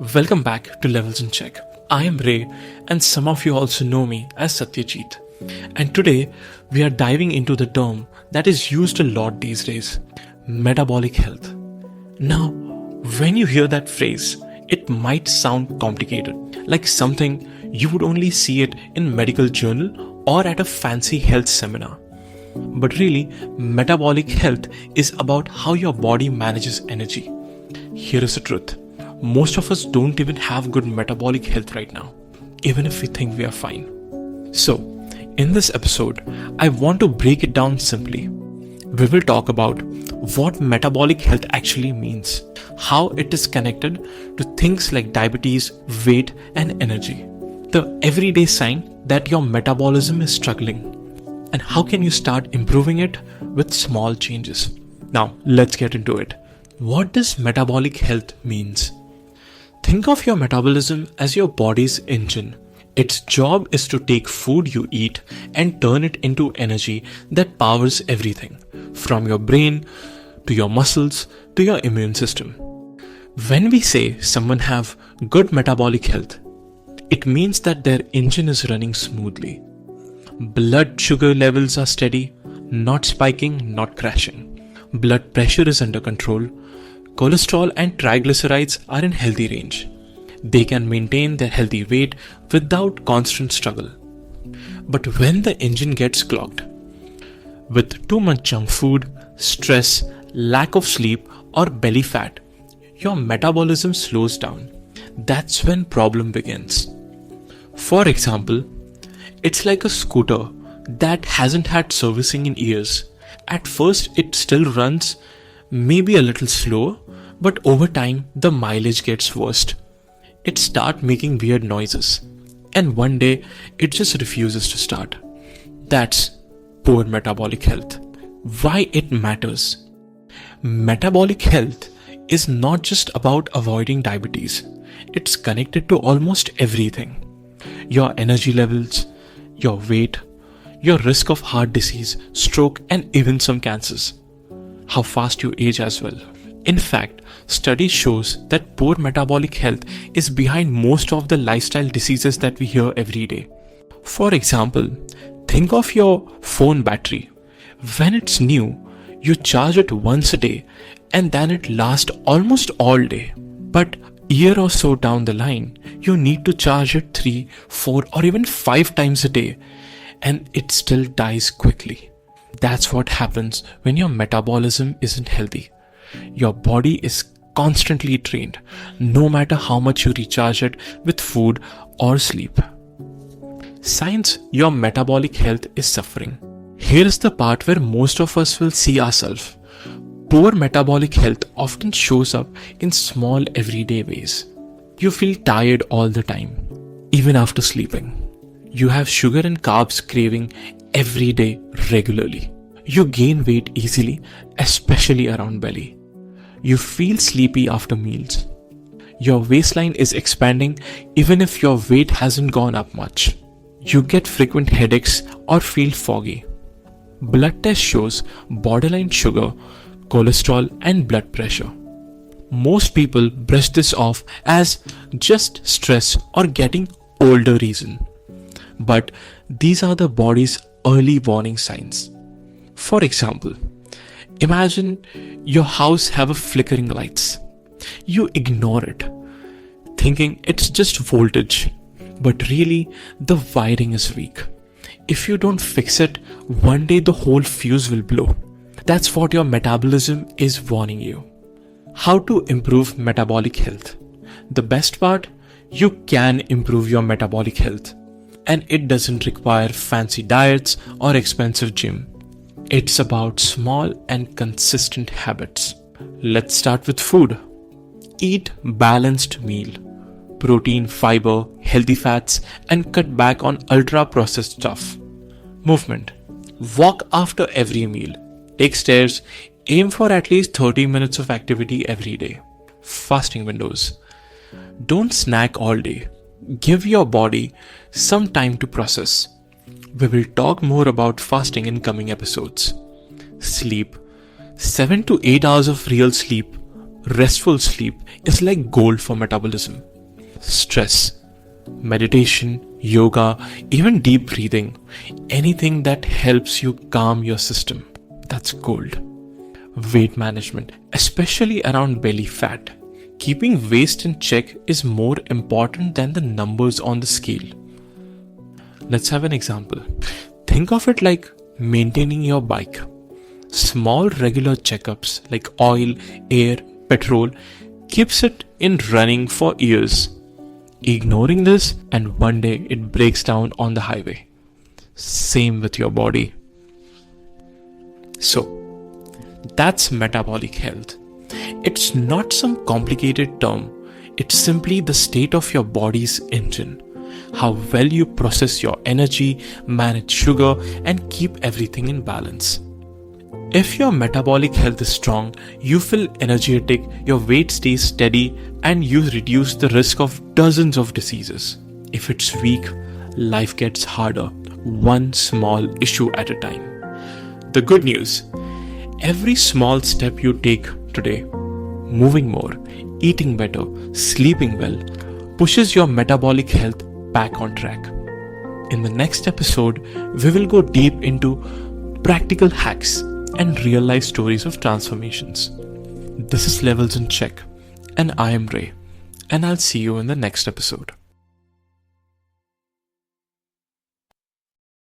Welcome back to Levels in Check. I am Ray, and some of you also know me as Satyajeet. And today we are diving into the term that is used a lot these days, metabolic health. Now, when you hear that phrase, it might sound complicated, like something you would only see it in medical journal or at a fancy health seminar. But really, metabolic health is about how your body manages energy. Here is the truth. Most of us don't even have good metabolic health right now, even if we think we are fine. So, in this episode, I want to break it down simply. We will talk about what metabolic health actually means, how it is connected to things like diabetes, weight, and energy, the everyday sign that your metabolism is struggling, and how can you start improving it with small changes. Now, let's get into it. What does metabolic health means? Think of your metabolism as your body's engine. Its job is to take food you eat and turn it into energy that powers everything, from your brain to your muscles to your immune system. When we say someone have good metabolic health, it means that their engine is running smoothly. Blood sugar levels are steady, not spiking, not crashing. Blood pressure is under control. Cholesterol and triglycerides are in healthy range. They can maintain their healthy weight without constant struggle. But when the engine gets clogged, with too much junk food, stress, lack of sleep, or belly fat, your metabolism slows down. That's when problem begins. For example, it's like a scooter that hasn't had servicing in years. At first, it still runs, maybe a little slower, but over time, the mileage gets worse. It starts making weird noises, and one day, it just refuses to start. That's poor metabolic health. Why it matters? Metabolic health is not just about avoiding diabetes. It's connected to almost everything. Your energy levels, your weight, your risk of heart disease, stroke, and even some cancers. How fast you age as well. In fact, studies shows that poor metabolic health is behind most of the lifestyle diseases that we hear every day. For example, think of your phone battery. When it's new, you charge it once a day and then it lasts almost all day. But a year or so down the line, you need to charge it 3, 4 or even 5 times a day and it still dies quickly. That's what happens when your metabolism isn't healthy. Your body is constantly drained, no matter how much you recharge it with food or sleep. Signs your metabolic health is suffering. Here is the part where most of us will see ourselves. Poor metabolic health often shows up in small everyday ways. You feel tired all the time, even after sleeping. You have sugar and carbs craving every day regularly. You gain weight easily, especially around belly. You feel sleepy after meals. Your waistline is expanding even if your weight hasn't gone up much. You get frequent headaches or feel foggy. Blood test shows borderline sugar, cholesterol, and blood pressure. Most people brush this off as just stress or getting older reason. But these are the body's early warning signs. For example, imagine your house have a flickering lights. You ignore it, thinking it's just voltage, but really the wiring is weak. If you don't fix it, one day the whole fuse will blow. That's what your metabolism is warning you. How to improve metabolic health? The best part, you can improve your metabolic health. And it doesn't require fancy diets or expensive gym. It's about small and consistent habits. Let's start with food. Eat balanced meal. Protein, fiber, healthy fats, and cut back on ultra-processed stuff. Movement. Walk after every meal. Take stairs. Aim for at least 30 minutes of activity every day. Fasting windows. Don't snack all day. Give your body some time to process. We will talk more about fasting in coming episodes. Sleep. 7 to 8 hours of real sleep Restful sleep is like gold for metabolism. Stress, meditation, yoga, even deep breathing, anything that helps you calm your system, that's gold. Weight management, especially around belly fat. Keeping waist in check is more important than the numbers on the scale. Let's have an example. Think of it like maintaining your bike. Small regular checkups like oil, air, petrol keeps it in running for years. Ignoring this and one day it breaks down on the highway. Same with your body. So, that's metabolic health. It's not some complicated term. It's simply the state of your body's engine. How well you process your energy, manage sugar, and keep everything in balance. If your metabolic health is strong, you feel energetic, your weight stays steady, and you reduce the risk of dozens of diseases. If it's weak, life gets harder, one small issue at a time. The good news, every small step you take today, moving more, eating better, sleeping well, pushes your metabolic health back on track. In the next episode, we will go deep into practical hacks and real life stories of transformations. This is Levels in Check, and I am Ray, and I'll see you in the next episode.